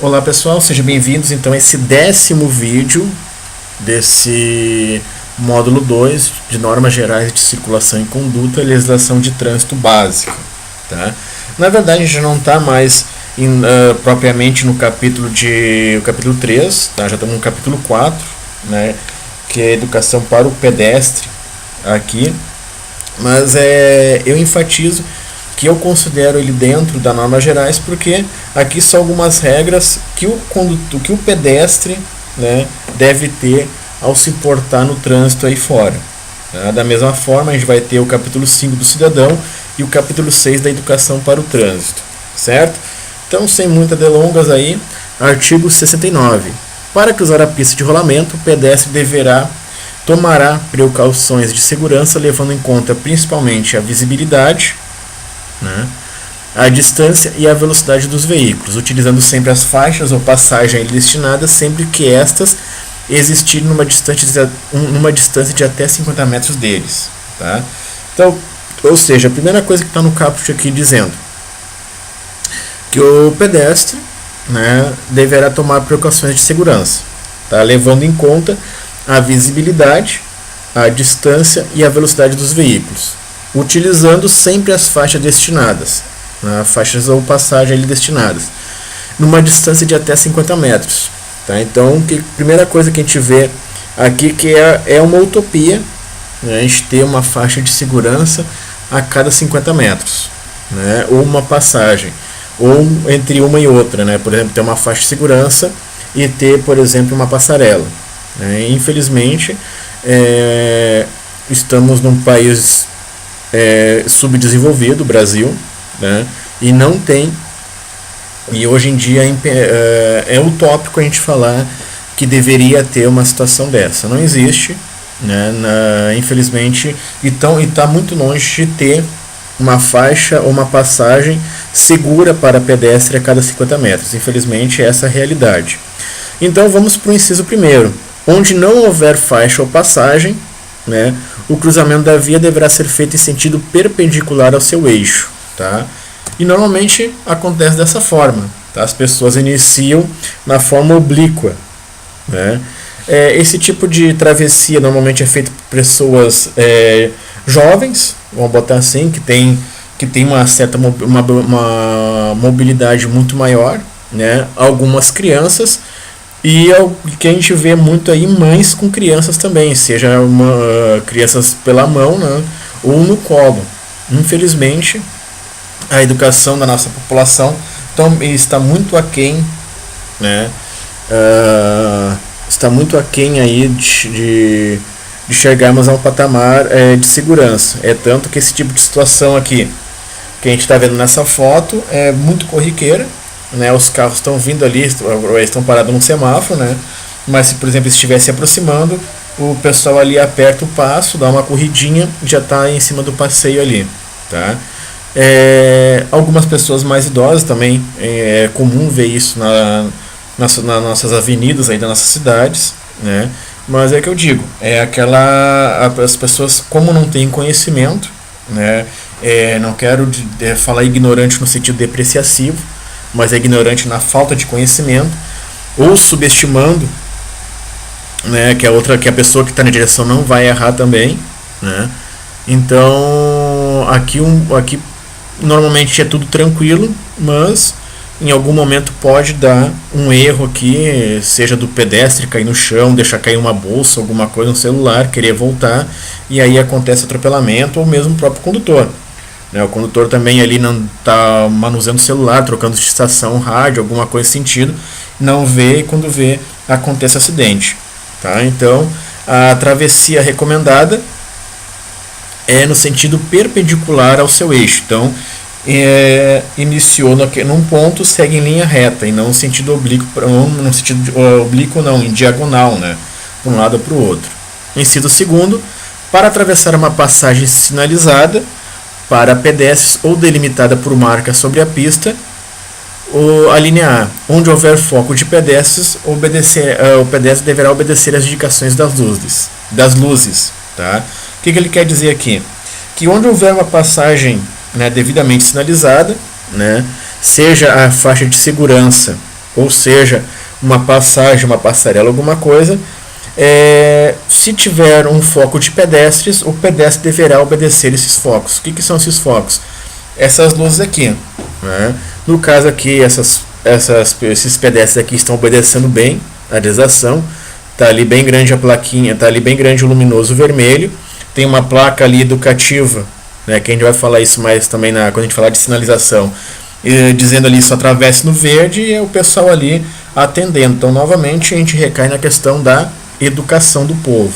Olá pessoal, sejam bem-vindos então a esse 10º vídeo desse módulo 2 de normas gerais de circulação e conduta, legislação de trânsito básica. Tá? Na verdade a gente não está mais propriamente no capítulo 3, tá? Já estamos no capítulo 4, né? Que é educação para o pedestre aqui, mas eu enfatizo que eu considero ele dentro da normas gerais porque aqui são algumas regras que o pedestre, né, deve ter ao se portar no trânsito aí fora. Tá? Da mesma forma, a gente vai ter o capítulo 5 do cidadão e o capítulo 6 da educação para o trânsito, certo? Então, sem muitas delongas aí, artigo 69. Para que usar a pista de rolamento, o pedestre tomará precauções de segurança, levando em conta principalmente a visibilidade, né, a distância e a velocidade dos veículos, utilizando sempre as faixas ou passagem destinadas, sempre que estas existirem numa distância de até 50 metros deles. Tá? Então, ou seja, a primeira coisa que está no caput aqui dizendo que o pedestre, né, deverá tomar precauções de segurança, tá? Levando em conta a visibilidade, a distância e a velocidade dos veículos, utilizando sempre as faixas destinadas, né, faixas ou passagem destinadas, numa distância de até 50 metros. Tá? Então, a primeira coisa que a gente vê aqui que é uma utopia, né, a gente ter uma faixa de segurança a cada 50 metros, né, ou uma passagem, ou entre uma e outra, né, por exemplo, ter uma faixa de segurança e ter, por exemplo, uma passarela. Né. Infelizmente, estamos num país subdesenvolvido, Brasil, né, e não tem, e hoje em dia é utópico a gente falar que deveria ter uma situação dessa. Não existe, né, infelizmente, e está muito longe de ter uma faixa ou uma passagem segura para pedestre a cada 50 metros. Infelizmente, essa é a realidade. Então vamos para o inciso primeiro. Onde não houver faixa ou passagem, né, o cruzamento da via deverá ser feito em sentido perpendicular ao seu eixo. Tá? E normalmente acontece dessa forma. Tá? As pessoas iniciam na forma oblíqua. Né? Esse tipo de travessia normalmente é feito por pessoas jovens, vamos botar assim, que tem uma certa uma mobilidade muito maior, né? Algumas crianças, e que a gente vê muito aí mães com crianças também, seja crianças pela mão, né, ou no colo. Infelizmente, a educação da nossa população está muito aquém, né, está muito aquém aí de chegarmos a um patamar de segurança. É tanto que esse tipo de situação aqui que a gente está vendo nessa foto é muito corriqueira. Né, os carros estão vindo ali, estão parados num semáforo, né, mas se, por exemplo, estivesse aproximando, o pessoal ali aperta o passo, dá uma corridinha e já está em cima do passeio ali. Tá? Algumas pessoas mais idosas também, é comum ver isso nas nossas avenidas aí das nossas cidades, né, mas é que eu digo, as pessoas, como não têm conhecimento, né, não quero falar ignorante no sentido depreciativo, mas é ignorante na falta de conhecimento, ou subestimando, né, que a pessoa que está na direção não vai errar também, né. Então aqui normalmente é tudo tranquilo, mas em algum momento pode dar um erro aqui, seja do pedestre cair no chão, deixar cair uma bolsa, alguma coisa, um celular, querer voltar, e aí acontece atropelamento, ou mesmo o próprio condutor. O condutor também ali não está manuseando o celular, trocando de estação, rádio, alguma coisa nesse sentido, não vê, e quando vê, acontece acidente. Tá? Então, a travessia recomendada é no sentido perpendicular ao seu eixo. Então, iniciou num ponto, segue em linha reta, e não no sentido oblíquo, em diagonal, né? De um lado para o outro. Inciso segundo, para atravessar uma passagem sinalizada para pedestres ou delimitada por marca sobre a pista, a linha A, onde houver foco de pedestres, o pedestre deverá obedecer às indicações das luzes. Tá? O que ele quer dizer aqui? Que onde houver uma passagem, né, devidamente sinalizada, né, seja a faixa de segurança ou seja, uma passagem, uma passarela, alguma coisa, se tiver um foco de pedestres, o pedestre deverá obedecer esses focos. O que são esses focos? Essas luzes aqui, né? No caso aqui, esses pedestres aqui estão obedecendo bem a legislação. Está ali bem grande a plaquinha, está ali bem grande o luminoso vermelho. Tem uma placa ali educativa, né, que a gente vai falar isso mais também quando a gente falar de sinalização, dizendo ali só atravesse no verde, e é o pessoal ali atendendo. Então, novamente, a gente recai na questão da educação do povo,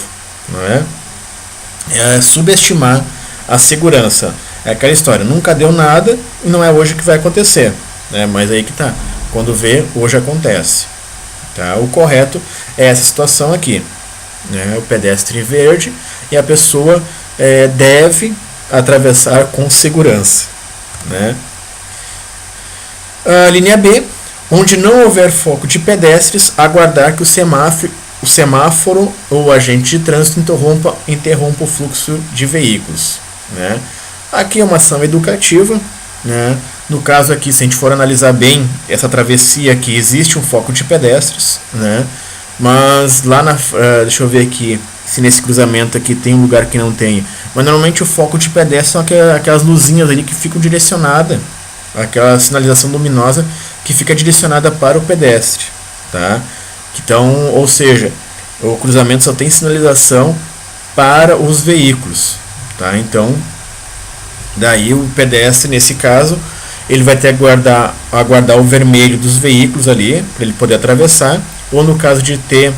não é? Subestimar a segurança. É aquela história, nunca deu nada e não é hoje que vai acontecer, né? Mas aí que tá, quando vê, hoje acontece. Tá? O correto é essa situação aqui, né? O pedestre verde, e a pessoa deve atravessar com segurança, né? A linha B, onde não houver foco de pedestres, aguardar que o semáforo ou o agente de trânsito interrompa o fluxo de veículos, né? Aqui é uma ação educativa, né? No caso aqui, se a gente for analisar bem essa travessia aqui, existe um foco de pedestres, né? Mas lá deixa eu ver aqui se nesse cruzamento aqui tem um lugar que não tem. Mas normalmente o foco de pedestre são aquelas luzinhas ali que ficam direcionadas, aquela sinalização luminosa que fica direcionada para o pedestre, tá? Então, ou seja, o cruzamento só tem sinalização para os veículos, tá? Então, daí o pedestre, nesse caso, ele vai ter que aguardar o vermelho dos veículos ali, para ele poder atravessar, ou no caso de ter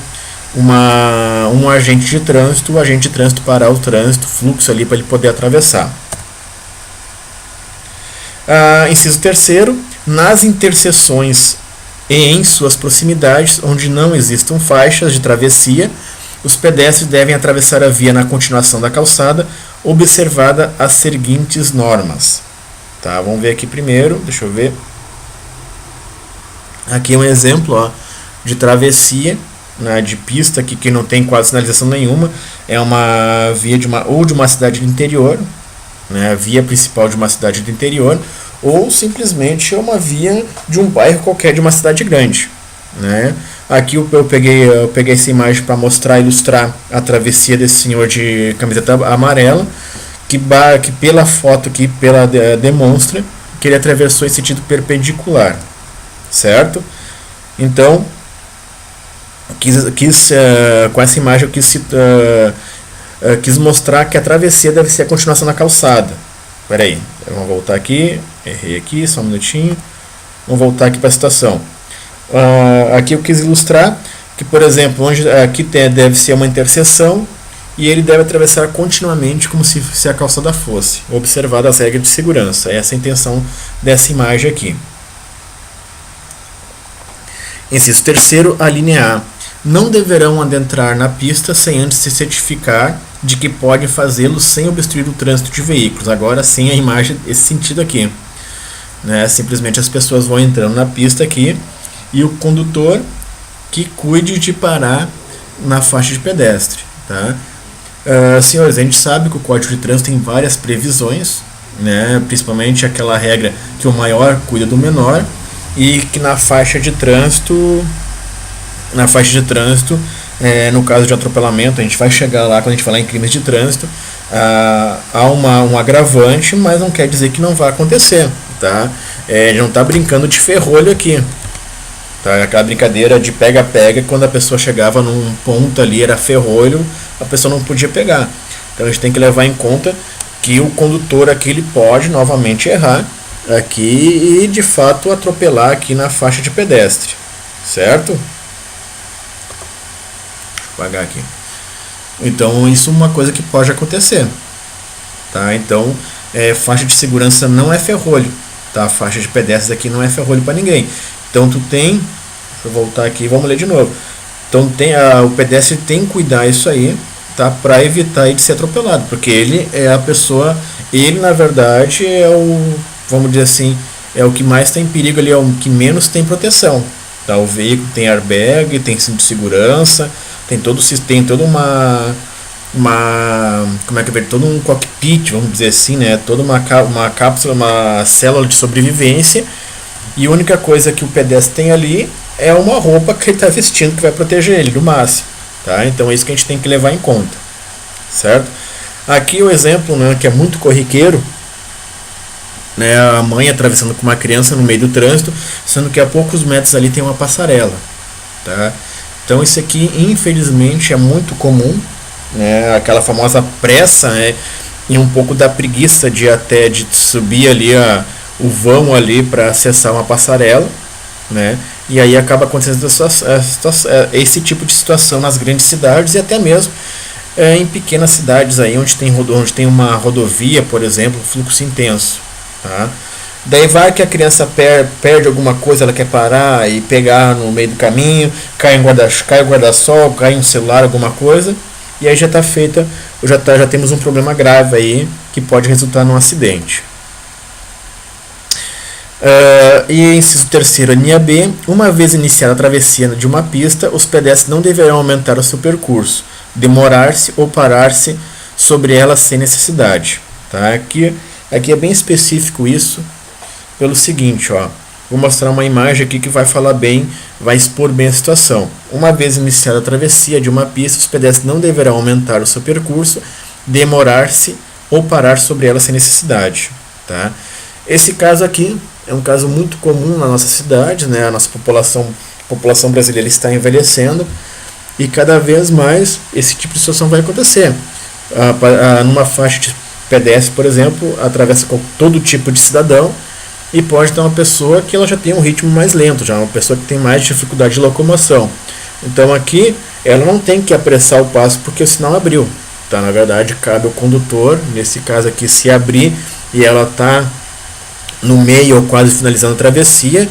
um agente de trânsito, o agente de trânsito parar o trânsito, fluxo ali, para ele poder atravessar. Inciso terceiro, nas interseções e em suas proximidades, onde não existam faixas de travessia, os pedestres devem atravessar a via na continuação da calçada, observada as seguintes normas. Tá, vamos ver aqui primeiro, deixa eu ver. Aqui é um exemplo, ó, de travessia, né, de pista aqui, que não tem quase sinalização nenhuma. É uma via de uma cidade do interior, né, a via principal de uma cidade do interior, ou simplesmente é uma via de um bairro qualquer de uma cidade grande, né? Aqui eu peguei essa imagem para mostrar, ilustrar a travessia desse senhor de camiseta amarela, que pela foto aqui demonstra que ele atravessou em sentido perpendicular, certo? Então, com essa imagem eu quis mostrar que a travessia deve ser a continuação da calçada. Espera aí, vamos voltar aqui, errei aqui, só um minutinho. Vamos voltar aqui para a situação. Aqui eu quis ilustrar que, por exemplo, aqui deve ser uma interseção e ele deve atravessar continuamente como se a calçada fosse, observado as regras de segurança. Essa é a intenção dessa imagem aqui. Inciso terceiro, a linha A. Não deverão adentrar na pista sem antes se certificar de que podem fazê-lo sem obstruir o trânsito de veículos. Agora sim a imagem, esse sentido aqui, né? Simplesmente as pessoas vão entrando na pista aqui e o condutor que cuide de parar na faixa de pedestre, tá? Senhores, a gente sabe que o Código de Trânsito tem várias previsões, né? Principalmente aquela regra que o maior cuida do menor, e que na faixa de trânsito, no caso de atropelamento, a gente vai chegar lá quando a gente falar em crimes de trânsito, há um agravante, mas não quer dizer que não vai acontecer, tá? A gente não está brincando de ferrolho aqui, tá? Aquela brincadeira de pega-pega, quando a pessoa chegava num ponto ali, era ferrolho, a pessoa não podia pegar. Então a gente tem que levar em conta que o condutor aqui ele pode novamente errar aqui e de fato atropelar aqui na faixa de pedestre, certo? Apagar aqui. Então isso é uma coisa que pode acontecer, tá? Então faixa de segurança não é ferrolho, tá? A faixa de pedestres aqui não é ferrolho para ninguém. Então deixa eu voltar aqui, vamos ler de novo. Então o pedestre tem que cuidar isso aí, tá? Para evitar de ser atropelado, porque ele é a pessoa, ele na verdade vamos dizer assim, é o que mais está em perigo ali, é o que menos tem proteção, tá? O veículo tem airbag, tem cinto de segurança, tem todo uma como é que é, todo um cockpit, vamos dizer assim, né? Toda uma cápsula, uma célula de sobrevivência E a única coisa que o pedestre tem ali é uma roupa que ele está vestindo que vai proteger ele no máximo, tá? Então é isso que a gente tem que levar em conta, certo? Aqui o exemplo, né, que é muito corriqueiro, né, a mãe atravessando com uma criança no meio do trânsito, sendo que a poucos metros ali tem uma passarela, tá? Então isso aqui infelizmente é muito comum, né, aquela famosa pressa, né, e um pouco da preguiça de subir ali o vão ali para acessar uma passarela, né, e aí acaba acontecendo esse tipo de situação nas grandes cidades e até mesmo em pequenas cidades aí onde tem uma rodovia, por exemplo, fluxo intenso, tá? Daí vai que a criança perde alguma coisa, ela quer parar e pegar no meio do caminho, cai o guarda-sol, cai um celular, alguma coisa, e aí já está feita, já temos um problema grave aí que pode resultar num acidente. E inciso terceiro, linha B, uma vez iniciada a travessia de uma pista, os pedestres não deverão aumentar o seu percurso, demorar-se ou parar-se sobre ela sem necessidade, tá? Aqui é bem específico isso, pelo seguinte, ó, vou mostrar uma imagem aqui que vai expor bem a situação. Uma vez iniciada a travessia de uma pista, os pedestres não deverão aumentar o seu percurso, demorar-se ou parar sobre ela sem necessidade, tá? Esse caso aqui é um caso muito comum na nossa cidade, né? A nossa população brasileira está envelhecendo e cada vez mais esse tipo de situação vai acontecer. Numa faixa de pedestre, por exemplo, atravessa todo tipo de cidadão e pode ter uma pessoa que ela já tem um ritmo mais lento, já uma pessoa que tem mais dificuldade de locomoção. Então aqui ela não tem que apressar o passo porque o sinal abriu, tá? Na verdade cabe ao condutor, nesse caso aqui, se abrir e ela está no meio ou quase finalizando a travessia,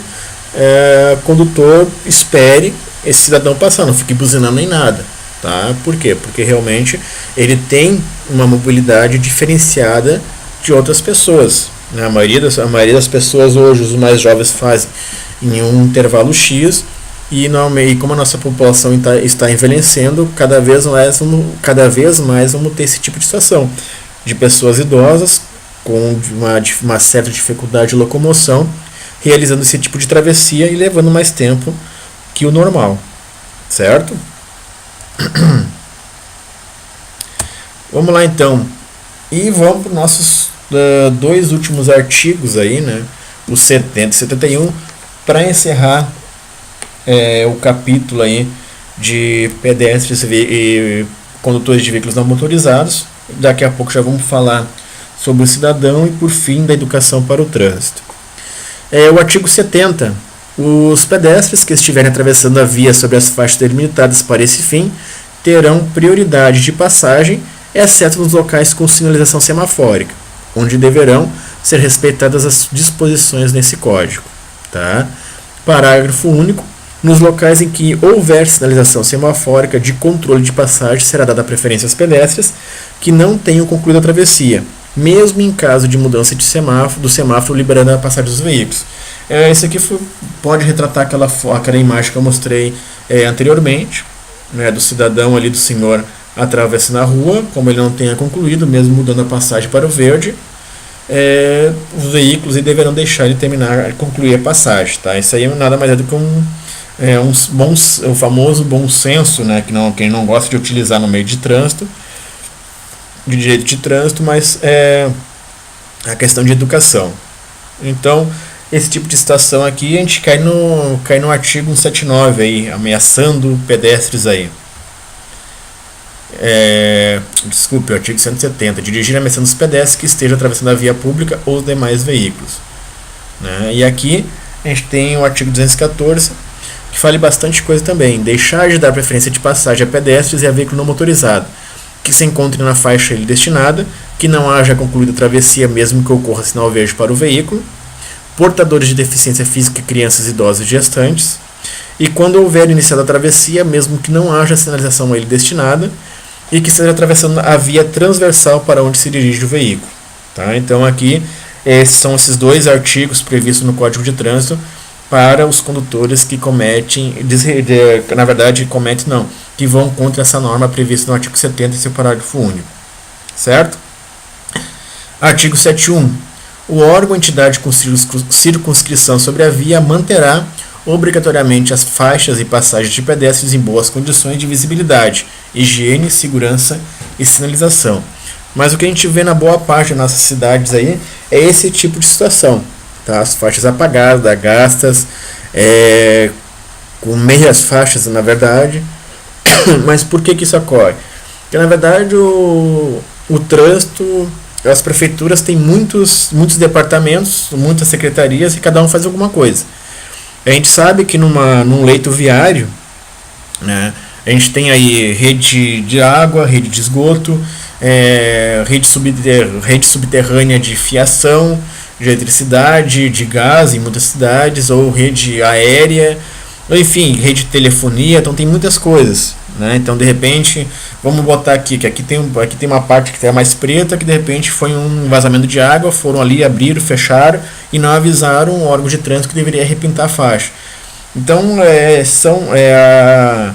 o condutor espere esse cidadão passar, não fique buzinando nem nada, tá? Por quê? Porque realmente ele tem uma mobilidade diferenciada de outras pessoas, né? A maioria das pessoas hoje, os mais jovens, fazem em um intervalo X e como a nossa população está envelhecendo, cada vez mais vamos ter esse tipo de situação de pessoas idosas com uma certa dificuldade de locomoção realizando esse tipo de travessia e levando mais tempo que o normal, certo? Vamos lá então, e vamos para os nossos dois últimos artigos aí, né? O 70 e 71, para encerrar o capítulo aí de pedestres e condutores de veículos não motorizados. Daqui a pouco já vamos falar sobre o cidadão e, por fim, da educação para o trânsito. O artigo 70. Os pedestres que estiverem atravessando a via sobre as faixas delimitadas para esse fim terão prioridade de passagem, exceto nos locais com sinalização semafórica, onde deverão ser respeitadas as disposições nesse código. Tá? Parágrafo único. Nos locais em que houver sinalização semafórica de controle de passagem, será dada preferência aos pedestres que não tenham concluído a travessia, mesmo em caso de mudança de do semáforo liberando a passagem dos veículos. Esse aqui pode retratar aquela imagem que eu mostrei anteriormente, né, do cidadão ali, do senhor atravessando a rua, como ele não tenha concluído, mesmo mudando a passagem para o verde, os veículos deverão deixar ele concluir a passagem. Tá? Isso aí nada mais é do que o famoso bom senso, né, que quem não gosta de utilizar no meio de trânsito, de direito de trânsito, mas a questão de educação. Então, esse tipo de situação aqui, a gente cai no artigo 179 aí, ameaçando pedestres aí. Desculpe, o artigo 170, dirigir ameaçando os pedestres que estejam atravessando a via pública ou os demais veículos. Né? E aqui a gente tem o artigo 214, que fala bastante coisa também. Deixar de dar preferência de passagem a pedestres e a veículo não motorizado, que se encontre na faixa ele destinada, que não haja concluído a travessia mesmo que ocorra sinal verde para o veículo, portadores de deficiência física, crianças, idosos e gestantes, e quando houver iniciado a travessia, mesmo que não haja sinalização a ele destinada, e que esteja atravessando a via transversal para onde se dirige o veículo. Tá? Então aqui são esses dois artigos previstos no Código de Trânsito para os condutores que que vão contra essa norma prevista no artigo 70 e seu parágrafo único. Certo? Artigo 71. o órgão ou entidade com circunscrição sobre a via manterá obrigatoriamente as faixas e passagens de pedestres em boas condições de visibilidade, higiene, segurança e sinalização. Mas o que a gente vê na boa parte das nossas cidades aí é esse tipo de situação, tá? As faixas apagadas, gastas, com meias faixas na verdade. Mas por que isso ocorre? Porque na verdade o trânsito, as prefeituras têm muitos departamentos, muitas secretarias e cada um faz alguma coisa. A gente sabe que num leito viário, né, a gente tem aí rede de água, rede de esgoto, rede subterrânea de fiação, de eletricidade, de gás em muitas cidades, ou rede aérea, ou enfim, rede de telefonia, então tem muitas coisas, né? Então de repente, vamos botar aqui, que aqui tem uma parte que é mais preta, que de repente foi um vazamento de água, foram ali, abriram, fecharam e não avisaram o órgão de trânsito que deveria repintar a faixa. Então se a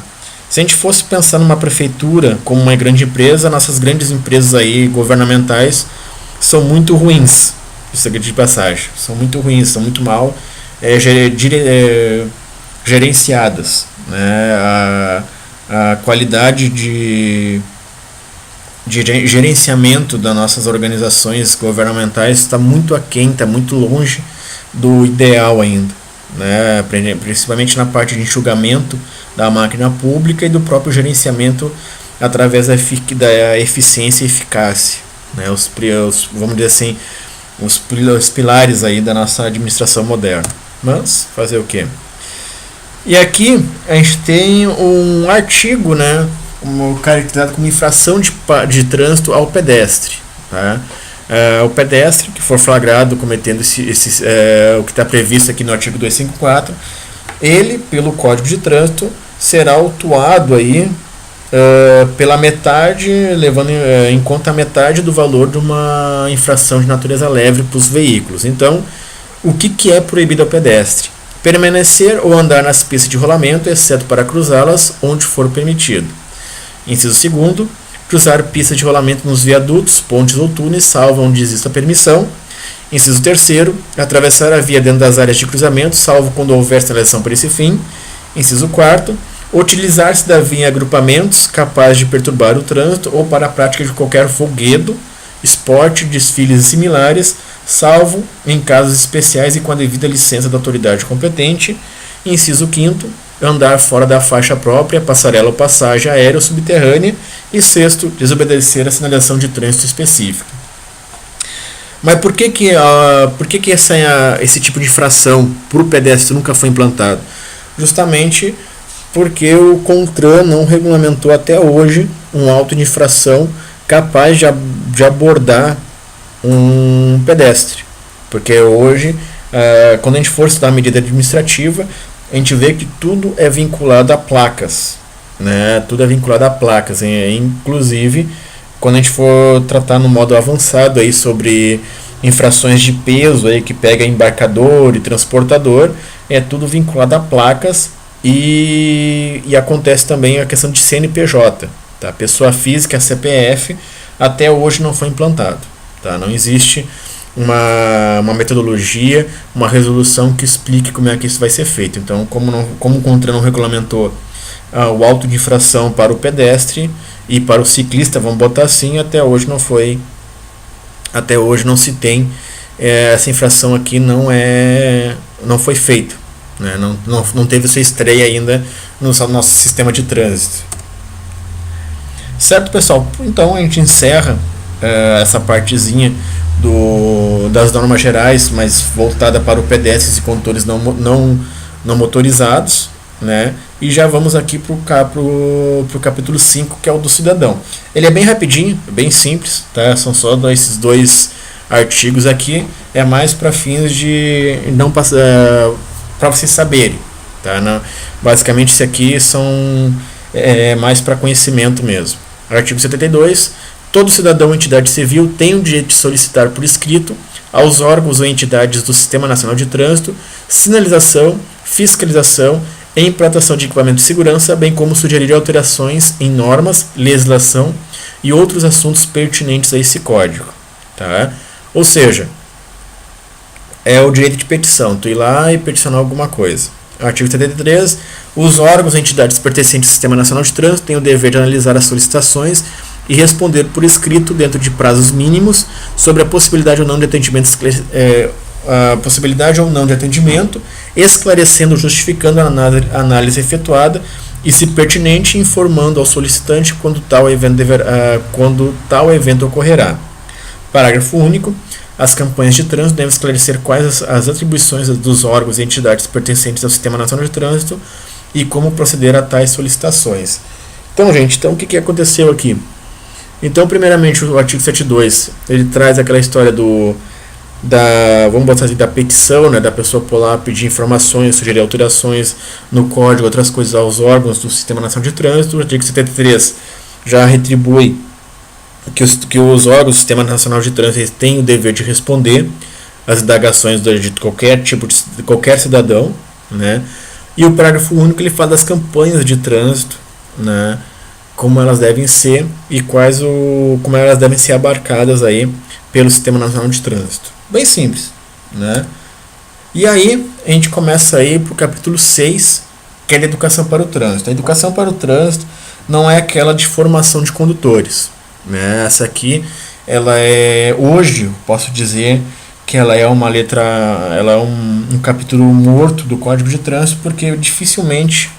gente fosse pensar numa prefeitura como uma grande empresa, nossas grandes empresas aí governamentais são muito ruins, isso aqui de passagem, são muito ruins, são muito mal gerenciadas, né? A qualidade de gerenciamento das nossas organizações governamentais está muito aquém, está muito longe do ideal ainda, né? Principalmente na parte de enxugamento da máquina pública e do próprio gerenciamento através da eficiência e eficácia, né? Vamos dizer assim, os pilares aí da nossa administração moderna. Mas fazer o quê? E aqui a gente tem um artigo, né, caracterizado como infração de trânsito ao pedestre, tá? O pedestre que for flagrado cometendo o que está previsto aqui no artigo 254, ele, pelo Código de Trânsito, será autuado aí pela metade, levando em conta a metade do valor de uma infração de natureza leve para os veículos. Então, o que é proibido ao pedestre? Permanecer ou andar nas pistas de rolamento, exceto para cruzá-las, onde for permitido. Inciso 2º, cruzar pistas de rolamento nos viadutos, pontes ou túneis, salvo onde exista permissão. Inciso 3º, atravessar a via dentro das áreas de cruzamento, salvo quando houver sinalização para esse fim. Inciso 4º, utilizar-se da via em agrupamentos capazes de perturbar o trânsito ou para a prática de qualquer folguedo, esporte, desfiles e similares, salvo em casos especiais e com a devida licença da autoridade competente. Inciso 5º, andar fora da faixa própria, passarela ou passagem aérea ou subterrânea. E 6º, desobedecer a sinalização de trânsito específica. Mas por que esse tipo de infração para o pedestre nunca foi implantado? Justamente porque o CONTRAN não regulamentou até hoje um auto de infração capaz de abordar um pedestre. Porque hoje, quando a gente for estudar a medida administrativa, a gente vê que tudo é vinculado a placas, né? Tudo é vinculado a placas. Inclusive, quando a gente for tratar no modo avançado aí sobre infrações de peso aí, que pega embarcador e transportador, é tudo vinculado a placas e acontece também a questão de CNPJ. Tá? Pessoa física, CPF, até hoje não foi implantado. Tá? Não existe uma metodologia, uma resolução que explique como é que isso vai ser feito. Então, como o CONTRAN não regulamentou o auto de infração para o pedestre e para o ciclista, vamos botar assim, até hoje não se tem, essa infração aqui não foi feita, né? Não teve sua estreia ainda no nosso sistema de trânsito. Certo, pessoal? Então a gente encerra essa partezinha das normas gerais, mas voltada para o pedestres e condutores não motorizados, né? E já vamos aqui para o capítulo 5, que é o do cidadão. Ele é bem rapidinho, bem simples, tá? São só esses dois artigos aqui, é mais para fins de não passar, para vocês saberem, tá? Não, basicamente isso aqui é mais para conhecimento mesmo. Artigo 72. Todo cidadão ou entidade civil tem o direito de solicitar por escrito aos órgãos ou entidades do Sistema Nacional de Trânsito sinalização, fiscalização e implantação de equipamento de segurança, bem como sugerir alterações em normas, legislação e outros assuntos pertinentes a esse código. Tá? Ou seja, é o direito de petição, tu ir lá e peticionar alguma coisa. Artigo 73, os órgãos e entidades pertencentes ao Sistema Nacional de Trânsito têm o dever de analisar as solicitações e responder por escrito, dentro de prazos mínimos, sobre a possibilidade ou não de atendimento, esclarecendo ou justificando a análise efetuada e, se pertinente, informando ao solicitante quando tal evento ocorrerá. Parágrafo único. As campanhas de trânsito devem esclarecer quais as atribuições dos órgãos e entidades pertencentes ao Sistema Nacional de Trânsito e como proceder a tais solicitações. Então, gente, o que aconteceu aqui? Então, primeiramente, o artigo 72, ele traz aquela história vamos botar assim, da petição, né, da pessoa por lá pedir informações, sugerir alterações no código, outras coisas aos órgãos do Sistema Nacional de Trânsito. O artigo 73 já retribui que os órgãos do Sistema Nacional de Trânsito têm o dever de responder às indagações de qualquer tipo de qualquer cidadão, né? E o parágrafo único ele fala das campanhas de trânsito, né? Como elas devem ser e como elas devem ser abarcadas aí pelo Sistema Nacional de Trânsito. Bem simples, né? E aí a gente começa aí para o capítulo 6, que é de educação para o trânsito. A educação para o trânsito não é aquela de formação de condutores, né? Essa aqui, ela é, hoje, posso dizer que ela é uma letra, ela é um capítulo morto do Código de Trânsito, porque dificilmente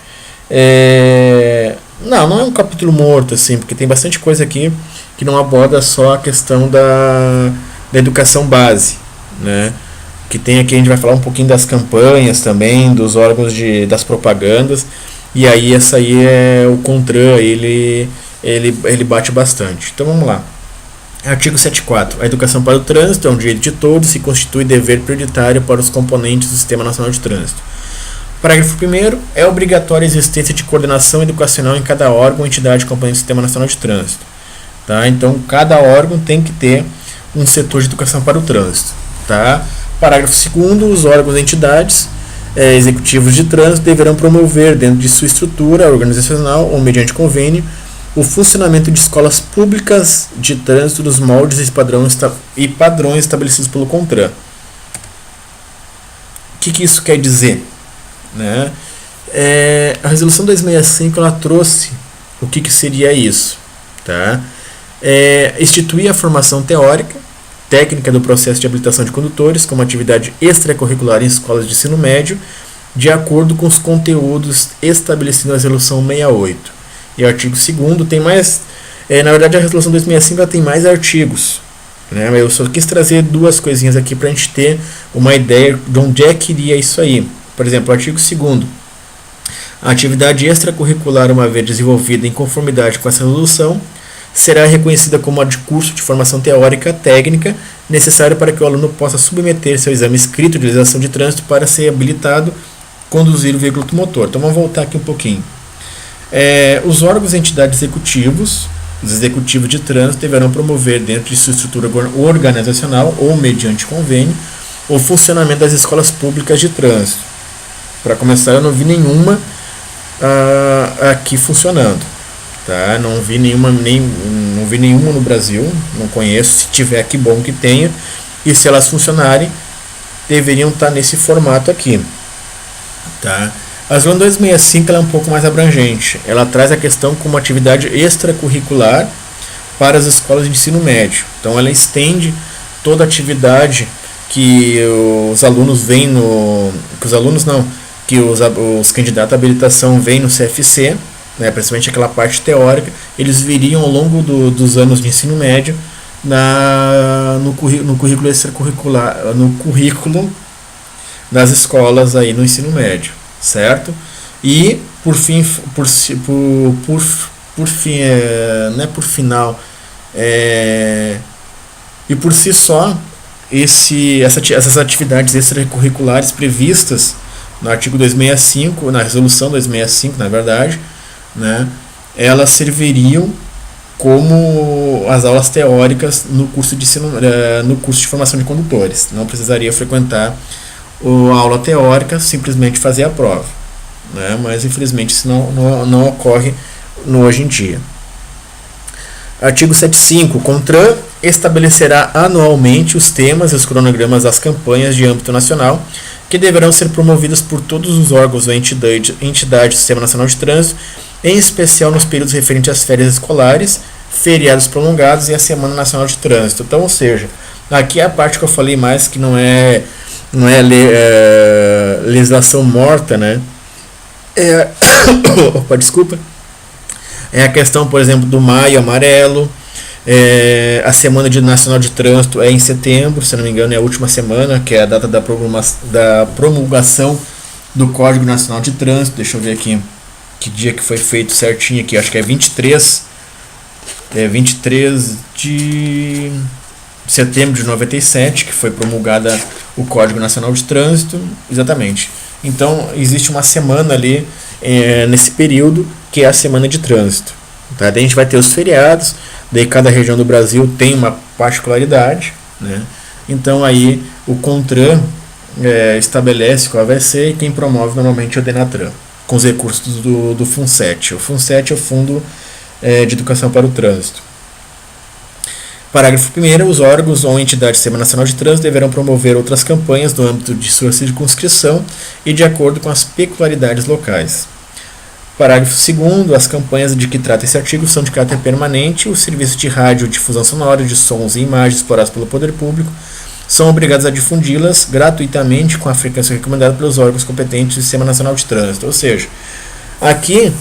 não é um capítulo morto, assim, porque tem bastante coisa aqui que não aborda só a questão da educação base, né? Que tem aqui, a gente vai falar um pouquinho das campanhas também, dos órgãos das propagandas, e aí essa aí é o CONTRAN, ele bate bastante. Então vamos lá. Artigo 74. A educação para o trânsito é um direito de todos e constitui dever prioritário para os componentes do Sistema Nacional de Trânsito. Parágrafo 1º. É obrigatória a existência de coordenação educacional em cada órgão ou entidade componente do Sistema Nacional de Trânsito. Tá? Então, cada órgão tem que ter um setor de educação para o trânsito. Tá? Parágrafo 2º. Os órgãos e entidades executivos de trânsito deverão promover, dentro de sua estrutura organizacional ou mediante convênio, o funcionamento de escolas públicas de trânsito nos moldes e padrões estabelecidos pelo CONTRAN. O que isso quer dizer? Né? A resolução 265 ela trouxe o que seria isso. Tá? Instituir a formação teórica, técnica do processo de habilitação de condutores como atividade extracurricular em escolas de ensino médio, de acordo com os conteúdos estabelecidos na resolução 68. E o artigo 2º tem mais... na verdade, a resolução 265 ela tem mais artigos. Né? Eu só quis trazer duas coisinhas aqui para a gente ter uma ideia de onde é que iria isso aí. Por exemplo, o artigo 2º. A atividade extracurricular, uma vez desenvolvida em conformidade com essa resolução, será reconhecida como a de curso de formação teórica técnica necessário para que o aluno possa submeter-se ao exame escrito de legislação de trânsito para ser habilitado a conduzir o veículo automotor. Então vamos voltar aqui um pouquinho. Os órgãos e entidades executivos, os executivos de trânsito, deverão promover, dentro de sua estrutura organizacional ou mediante convênio, o funcionamento das escolas públicas de trânsito. Para começar, eu não vi nenhuma aqui funcionando. Tá? Não vi nenhuma no Brasil, não conheço. Se tiver, que bom que tenha. E se elas funcionarem, deveriam estar nesse formato aqui. Tá? A resolução 265 ela é um pouco mais abrangente. Ela traz a questão como atividade extracurricular para as escolas de ensino médio. Então ela estende toda a atividade que os alunos vêm que os candidatos à habilitação vêm no CFC, né, principalmente aquela parte teórica, eles viriam ao longo dos anos de ensino médio no currículo extracurricular, no currículo das escolas aí no ensino médio. Certo? E por fim, e por si só, essas atividades extracurriculares previstas no artigo 265, na resolução 265, na verdade, né, elas serviriam como as aulas teóricas no curso de formação de condutores. Não precisaria frequentar a aula teórica, simplesmente fazer a prova, né? Mas infelizmente isso não ocorre hoje em dia. Artigo 75. CONTRAN estabelecerá anualmente os temas e os cronogramas das campanhas de âmbito nacional, que deverão ser promovidas por todos os órgãos ou entidades do Sistema Nacional de Trânsito, em especial nos períodos referentes às férias escolares, feriados prolongados e a Semana Nacional de Trânsito. Então, ou seja, aqui é a parte que eu falei mais, que não é legislação morta, né? Opa, desculpa. É a questão, por exemplo, do Maio Amarelo. A Semana Nacional de Trânsito é em setembro, se não me engano, é a última semana, que é a data da promulgação do Código Nacional de Trânsito. Deixa eu ver aqui que dia que foi feito certinho aqui, acho que é 23 de setembro de 97, que foi promulgada o Código Nacional de Trânsito, exatamente. Então, existe uma semana ali, nesse período, que é a Semana de Trânsito. Tá? Daí a gente vai ter os feriados, daí cada região do Brasil tem uma particularidade, né? Então, aí o CONTRAN estabelece qual vai ser, e quem promove normalmente é o DENATRAN, com os recursos do FUNSET. O FUNSET é o Fundo de Educação para o Trânsito. Parágrafo 1º. Os órgãos ou entidades do Sistema Nacional de Trânsito deverão promover outras campanhas no âmbito de sua circunscrição e de acordo com as peculiaridades locais. Parágrafo 2º. As campanhas de que trata esse artigo são de caráter permanente. Os serviços de radiodifusão sonora de sons e imagens explorados pelo poder público são obrigados a difundi-las gratuitamente com a frequência recomendada pelos órgãos competentes do Sistema Nacional de Trânsito. Ou seja, aqui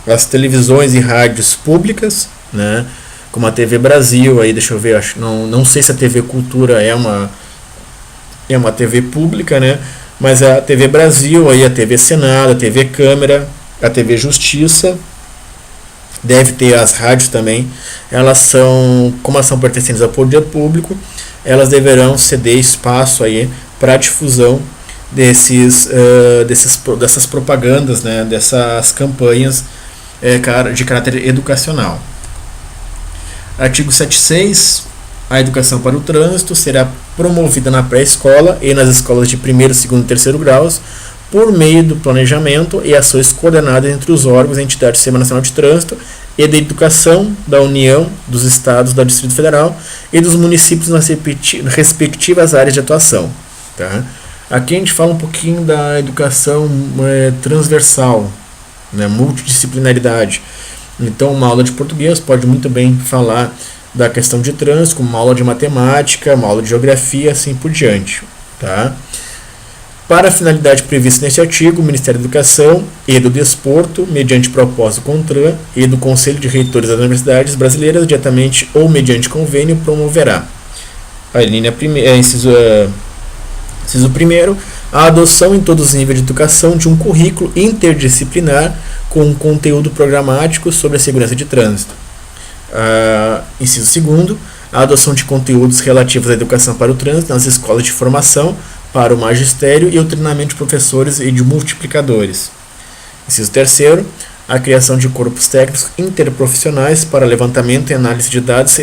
as televisões e rádios públicas, né, como a TV Brasil, aí deixa eu ver, não sei se a TV Cultura é uma TV pública, né, mas a TV Brasil, aí a TV Senado, a TV Câmara, a TV Justiça, deve ter as rádios também, como elas são pertencentes ao poder público, elas deverão ceder espaço aí para a difusão dessas propagandas, né, dessas campanhas de caráter educacional. Artigo 76. A educação para o trânsito será promovida na pré-escola e nas escolas de primeiro, segundo e terceiro graus por meio do planejamento e ações coordenadas entre os órgãos e entidades do Sistema Nacional de Trânsito e da Educação da União, dos Estados, do Distrito Federal e dos municípios nas respectivas áreas de atuação. Tá? Aqui a gente fala um pouquinho da educação transversal, né, multidisciplinaridade. Então, uma aula de português pode muito bem falar da questão de trânsito, como uma aula de matemática, uma aula de geografia, assim por diante. Tá? Para a finalidade prevista neste artigo, o Ministério da Educação e do Desporto, mediante propósito do CONTRAN e do Conselho de Reitores das Universidades Brasileiras, diretamente ou mediante convênio, promoverá. A linha inciso 1º, a adoção em todos os níveis de educação de um currículo interdisciplinar com um conteúdo programático sobre a segurança de trânsito. Inciso 2º, a adoção de conteúdos relativos à educação para o trânsito nas escolas de formação para o magistério e o treinamento de professores e de multiplicadores. Inciso 3º, a criação de corpos técnicos interprofissionais para levantamento e análise de dados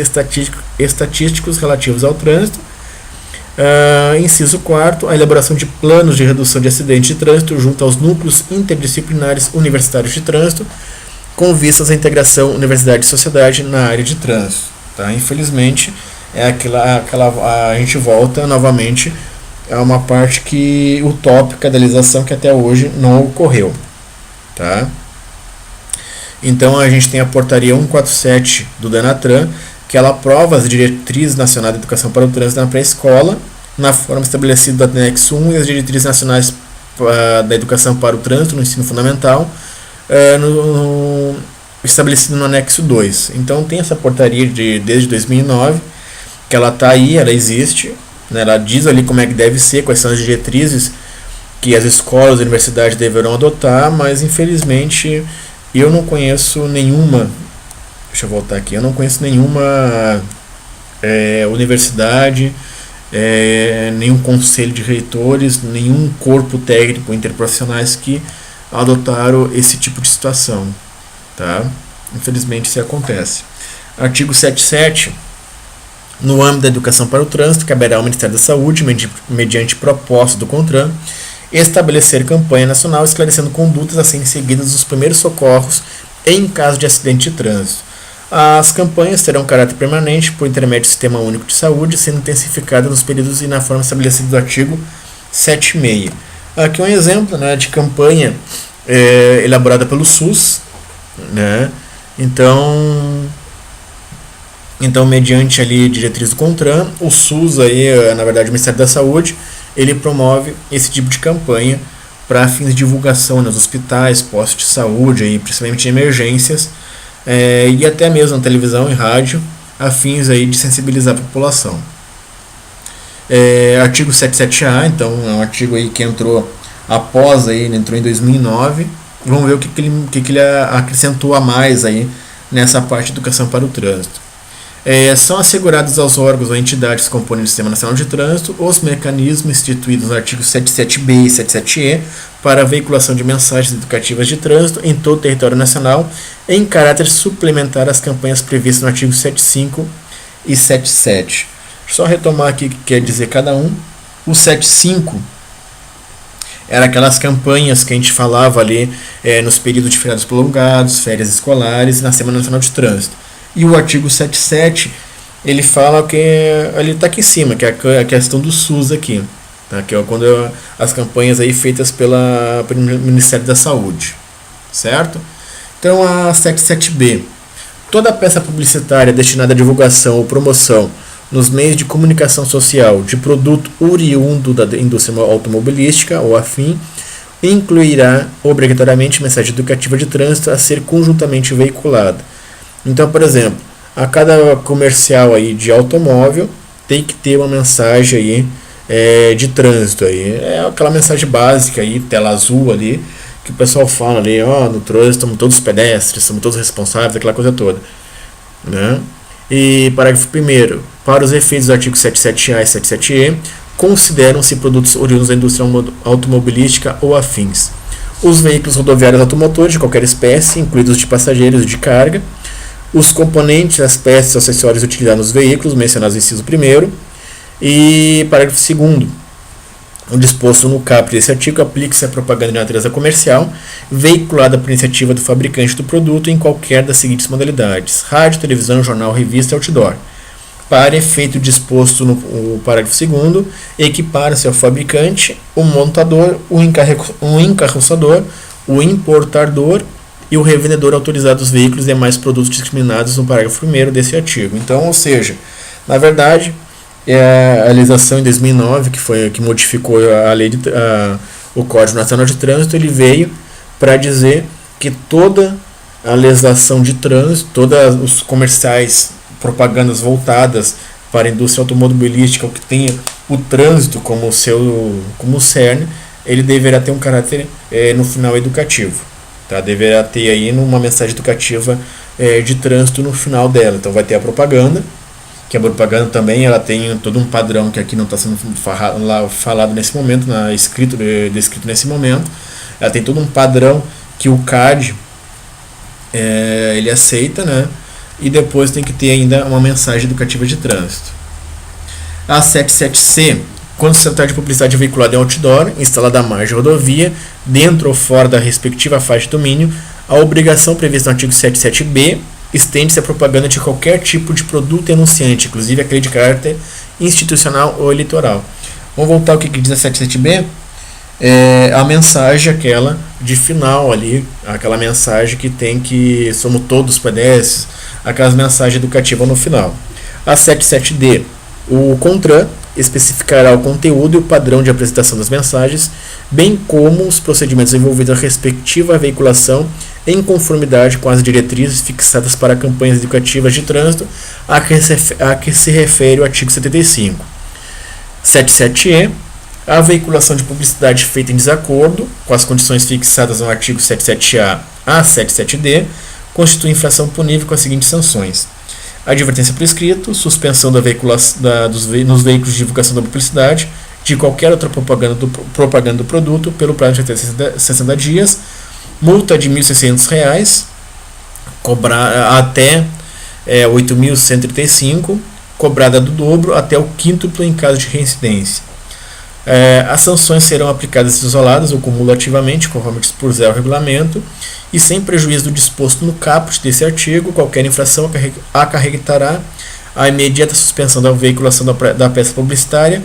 estatísticos relativos ao trânsito. Inciso 4º, a elaboração de planos de redução de acidentes de trânsito junto aos núcleos interdisciplinares universitários de trânsito, com vistas à integração universidade e sociedade na área de trânsito. Tá? Infelizmente, a gente volta novamente a uma parte utópica da legislação que até hoje não ocorreu. Tá? Então, a gente tem a portaria 147 do DENATRAN, que ela aprova as diretrizes nacionais de educação para o trânsito na pré-escola, na forma estabelecida do anexo 1, e as diretrizes nacionais da educação para o trânsito no ensino fundamental, estabelecido no anexo 2. Então tem essa portaria desde 2009, que ela está aí, ela existe, né, ela diz ali como é que deve ser, quais são as diretrizes que as escolas e universidades deverão adotar, mas infelizmente eu não conheço nenhuma, deixa eu voltar aqui, eu não conheço nenhuma universidade, nenhum conselho de reitores, nenhum corpo técnico interprofissionais que adotaram esse tipo de situação. Tá? Infelizmente isso acontece. Artigo 77. No âmbito da educação para o trânsito, caberá ao Ministério da Saúde, mediante proposta do CONTRAN, estabelecer campanha nacional esclarecendo condutas a serem seguidas dos primeiros socorros em caso de acidente de trânsito. As campanhas terão caráter permanente por intermédio do Sistema Único de Saúde, sendo intensificadas nos períodos e na forma estabelecida do artigo 7.6. Aqui um exemplo, né, de campanha elaborada pelo SUS, né? Então, mediante ali diretriz do CONTRAN, o SUS aí, na verdade o Ministério da Saúde, ele promove esse tipo de campanha para fins de divulgação nos hospitais, postos de saúde, aí, principalmente em emergências, e até mesmo na televisão e rádio, a fins aí de sensibilizar a população. Artigo 77A, então é um artigo aí que entrou após, aí, ele entrou em 2009. Vamos ver o que ele acrescentou a mais aí nessa parte de educação para o trânsito. São assegurados aos órgãos ou entidades que compõem o Sistema Nacional de Trânsito os mecanismos instituídos no artigo 77B e 77E para a veiculação de mensagens educativas de trânsito em todo o território nacional em caráter suplementar às campanhas previstas no artigo 75 e 77. Só retomar aqui o que quer dizer cada um. O 75 era aquelas campanhas que a gente falava ali nos períodos de feriados prolongados, férias escolares e na Semana Nacional de Trânsito. E o artigo 77, ele fala que ele está aqui em cima, que é a questão do SUS aqui, tá? Que é quando as campanhas aí feitas pelo Ministério da Saúde, certo? Então a 77B, toda peça publicitária destinada à divulgação ou promoção nos meios de comunicação social de produto oriundo da indústria automobilística ou afim, incluirá obrigatoriamente mensagem educativa de trânsito a ser conjuntamente veiculada. Então, por exemplo, a cada comercial aí de automóvel tem que ter uma mensagem aí, de trânsito. Aí. É aquela mensagem básica, aí, tela azul ali, que o pessoal fala ali, no trânsito somos todos pedestres, somos todos responsáveis, aquela coisa toda. Né? E parágrafo 1º, para os efeitos dos artigos 77A e 77E, consideram-se produtos oriundos da indústria automobilística ou afins os veículos rodoviários automotores de qualquer espécie, incluídos de passageiros e de carga, os componentes, as peças e acessórios utilizados nos veículos, mencionados no inciso 1º, e parágrafo 2º, o disposto no caput desse artigo aplica-se à propaganda de natureza comercial, veiculada por iniciativa do fabricante do produto em qualquer das seguintes modalidades: rádio, televisão, jornal, revista e outdoor. Para efeito disposto no parágrafo 2º, equipara-se ao fabricante, o montador, o encarroçador, o importador e o revendedor autorizado dos veículos e demais produtos discriminados no parágrafo 1º desse artigo. Então, ou seja, na verdade, a legislação em 2009, que modificou a lei o Código Nacional de Trânsito, ele veio para dizer que toda a legislação de trânsito, todos os comerciais, propagandas voltadas para a indústria automobilística, ou que tenha o trânsito como cerne, ele deverá ter um caráter no final educativo. Tá? Deverá ter aí uma mensagem educativa de trânsito no final dela. Então vai ter a propaganda, que a propaganda também ela tem todo um padrão que aqui não está sendo falado nesse momento, descrito nesse momento. Ela tem todo um padrão que o CAD ele aceita, né? E depois tem que ter ainda uma mensagem educativa de trânsito. A 77C, quando se tratar de publicidade veiculada em outdoor, instalada à margem da rodovia, dentro ou fora da respectiva faixa de domínio, a obrigação prevista no artigo 77B estende-se à propaganda de qualquer tipo de produto e anunciante, inclusive aquele de caráter institucional ou eleitoral. Vamos voltar ao que diz a 77B? A mensagem aquela de final ali, aquela mensagem que tem que somos todos pedestres, aquelas mensagens educativas no final. A 77D, o CONTRAN especificará o conteúdo e o padrão de apresentação das mensagens, bem como os procedimentos envolvidos na respectiva veiculação em conformidade com as diretrizes fixadas para campanhas educativas de trânsito a que se refere o artigo 75. 77E, a veiculação de publicidade feita em desacordo com as condições fixadas no artigo 77A a 77D constitui infração punível com as seguintes sanções: advertência por escrito, suspensão da veiculação nos veículos de divulgação da publicidade de qualquer outra propaganda do produto pelo prazo de 60 dias, multa de R$ 1.600, até 8.135, cobrada do dobro até o quíntuplo em caso de reincidência. As sanções serão aplicadas isoladas ou cumulativamente, conforme dispuser o regulamento, e sem prejuízo do disposto no caput desse artigo. Qualquer infração acarretará a imediata suspensão da veiculação da peça publicitária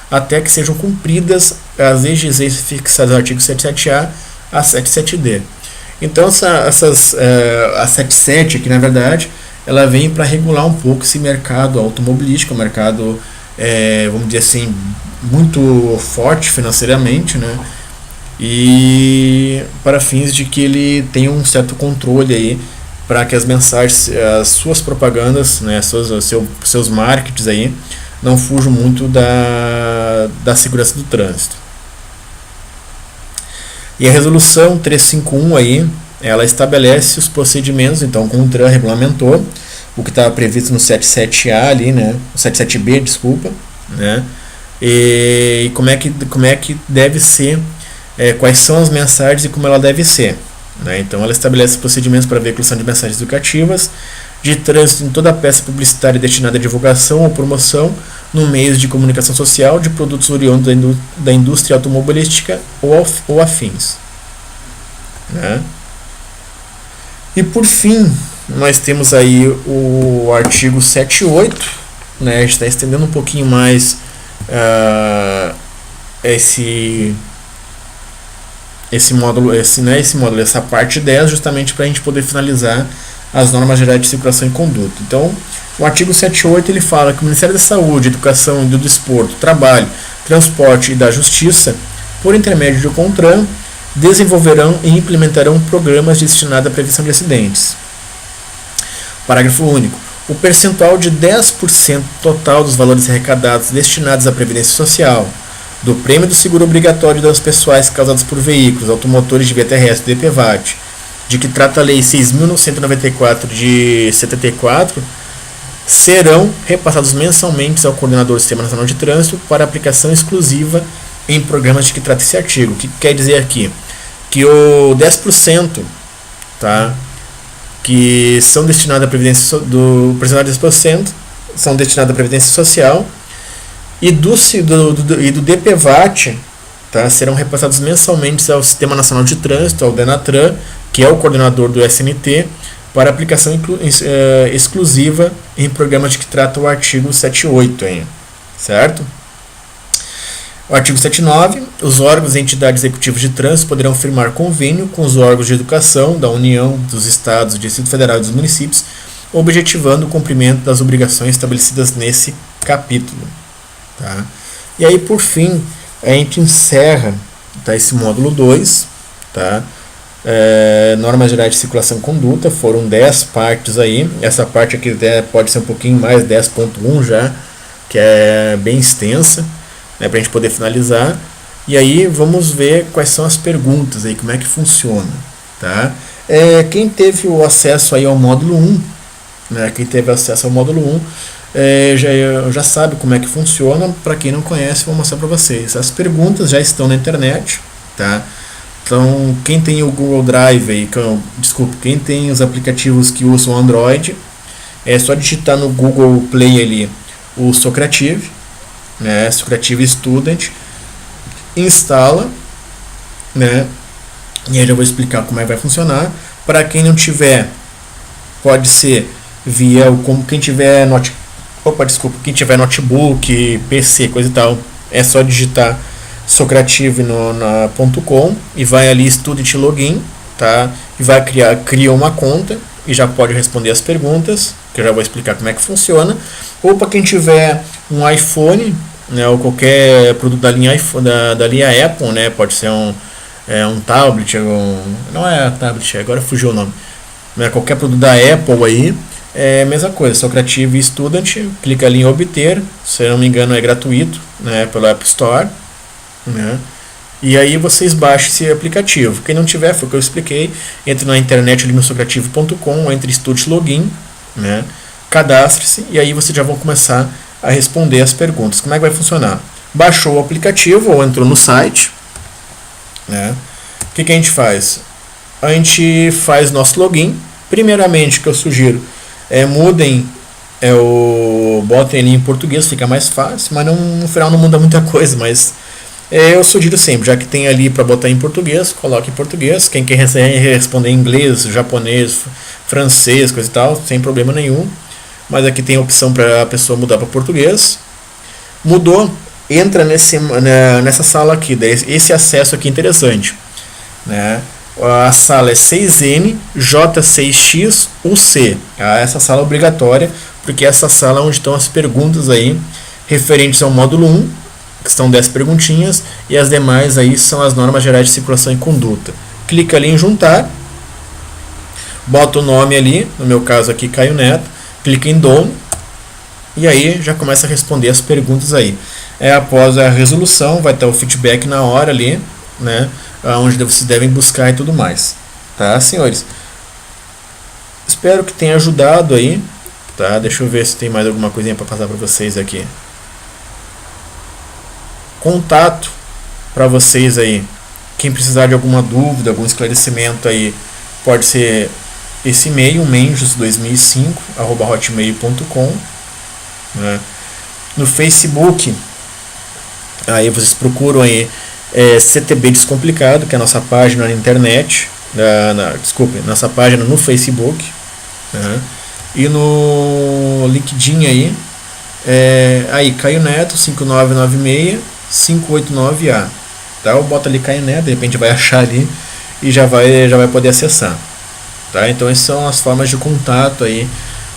até que sejam cumpridas as exigências fixadas no artigo 77A a 77D. Então, a 77 aqui, na verdade, ela vem para regular um pouco esse mercado automobilístico, um mercado, vamos dizer assim, muito forte financeiramente, né? E para fins de que ele tenha um certo controle aí, para que as mensagens, as suas propagandas, né, seus marketings aí, não fujam muito da segurança do trânsito. E a resolução 351 aí, ela estabelece os procedimentos, então, como o TRAN regulamentou, o que estava previsto no 77A ali, né, 77B, desculpa, né, e como é que deve ser, quais são as mensagens e como ela deve ser, né. Então ela estabelece procedimentos para a veiculação de mensagens educativas de trânsito em toda a peça publicitária destinada à divulgação ou promoção no meios de comunicação social de produtos oriundos da indústria automobilística ou afins, né. E por fim, nós temos aí o artigo 78, né, a gente está estendendo um pouquinho mais esse módulo, essa parte 10, justamente para a gente poder finalizar as normas gerais de circulação e conduta. Então, o artigo 78 ele fala que o Ministério da Saúde, Educação e do Desporto, Trabalho, Transporte e da Justiça, por intermédio do CONTRAN, desenvolverão e implementarão programas destinados à prevenção de acidentes. Parágrafo único. O percentual de 10% total dos valores arrecadados destinados à Previdência Social, do prêmio do seguro obrigatório de danos pessoais causados por veículos, automotores de via terrestre, DPVAT, de que trata a Lei 6.994 de 74, serão repassados mensalmente ao coordenador do Sistema Nacional de Trânsito para aplicação exclusiva em programas de que trata esse artigo. O que quer dizer aqui? Que o 10%, tá, que são destinados à Previdência do percentual de 10% são destinados à Previdência Social e do DPVAT, tá, serão repassados mensalmente ao Sistema Nacional de Trânsito, ao DENATRAN, que é o coordenador do SNT, para aplicação exclusiva em programas de que trata o artigo 78, aí, certo? O artigo 79, os órgãos e entidades executivas de trânsito poderão firmar convênio com os órgãos de educação da União, dos Estados, do Distrito Federal e dos municípios, objetivando o cumprimento das obrigações estabelecidas nesse capítulo. Tá? E aí, por fim, a gente encerra, tá, esse módulo 2, tá? Normas gerais de circulação e conduta, foram 10 partes aí, essa parte aqui pode ser um pouquinho mais, 10.1 já, que é bem extensa, né, para a gente poder finalizar. E aí vamos ver quais são as perguntas aí, como é que funciona, tá? Quem teve o acesso aí ao módulo 1, né, quem teve acesso ao módulo 1 já sabe como é que funciona. Para quem não conhece, vou mostrar para vocês. As perguntas já estão na internet, tá? Então, quem tem o Google Drive aí, quem tem os aplicativos que usam Android, é só digitar no Google Play ali o Socrative, né, Socrative Student, instala, né, e aí eu já vou explicar como é que vai funcionar. Para quem não tiver, pode ser via quem tiver notebook, PC, coisa e tal, é só digitar Socrative na .com e vai ali Student Login, tá? E vai cria uma conta e já pode responder as perguntas, que eu já vou explicar como é que funciona. Ou para quem tiver um iPhone, né, ou qualquer produto da linha Apple, né, pode ser um tablet, não é tablet, agora fugiu o nome, né, qualquer produto da Apple aí, é a mesma coisa, Socrative Student, clica ali em obter, se eu não me engano é gratuito, né, pelo App Store, né, e aí vocês baixam esse aplicativo. Quem não tiver, foi o que eu expliquei, entre na internet ali no socrative.com, entre Student Login, né, cadastre-se e aí vocês já vão começar a responder as perguntas. Como é que vai funcionar? Baixou o aplicativo ou entrou no site, né? O que a gente faz? A gente faz nosso login. Primeiramente, o que eu sugiro mudem, botem ali em português, fica mais fácil, mas no final não muda muita coisa, mas Eu sugiro sempre, já que tem ali para botar em português, coloque em português. Quem quer responder em inglês, japonês, francês, coisa e tal, sem problema nenhum. Mas aqui tem a opção para a pessoa mudar para português. Mudou, entra nessa sala aqui, esse acesso aqui é interessante, né? A sala é 6N, J6X, UC. Essa sala é obrigatória, porque essa sala é onde estão as perguntas aí referentes ao módulo 1, que são 10 perguntinhas, e as demais aí são as normas gerais de circulação e conduta. Clica ali em juntar, bota o nome ali, no meu caso aqui Caio Neto, clica em Done, e aí já começa a responder as perguntas aí. Após a resolução, vai ter o feedback na hora ali, né, onde vocês devem buscar e tudo mais. Tá, senhores? Espero que tenha ajudado aí. Tá, deixa eu ver se tem mais alguma coisinha para passar para vocês aqui. Contato para vocês aí. Quem precisar de alguma dúvida, algum esclarecimento aí, pode ser esse e-mail, menjos2005@hotmail.com, né? No Facebook, aí vocês procuram aí CTB Descomplicado, que é a nossa página na internet, nossa página no Facebook, né? E no LinkedIn aí Caio Neto 5996-589A, tá? Eu boto ali Caio Neto, de repente vai achar ali e já vai poder acessar, tá? Então essas são as formas de contato aí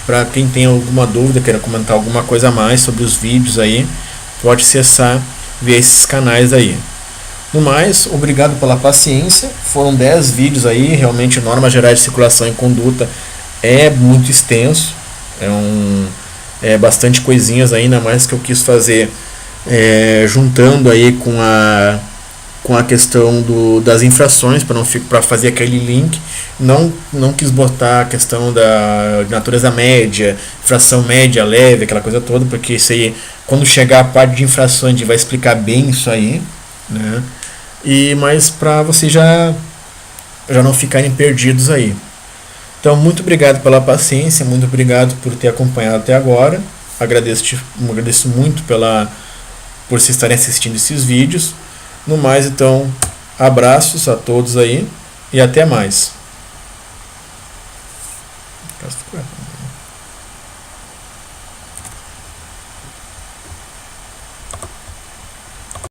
para quem tem alguma dúvida, queira comentar alguma coisa a mais sobre os vídeos aí, pode acessar via esses canais aí. No mais, obrigado pela paciência. Foram 10 vídeos aí, realmente normas gerais de circulação e conduta é muito extenso, bastante coisinhas ainda mais que eu quis fazer juntando aí com a questão das infrações, para fazer aquele link. Não quis botar a questão da natureza média, infração média, leve, aquela coisa toda, porque isso aí, quando chegar a parte de infrações, a gente vai explicar bem isso aí, né? Mas para vocês já não ficarem perdidos aí. Então, muito obrigado pela paciência, muito obrigado por ter acompanhado até agora. Agradeço muito por vocês estarem assistindo esses vídeos. No mais, então, abraços a todos aí e até mais.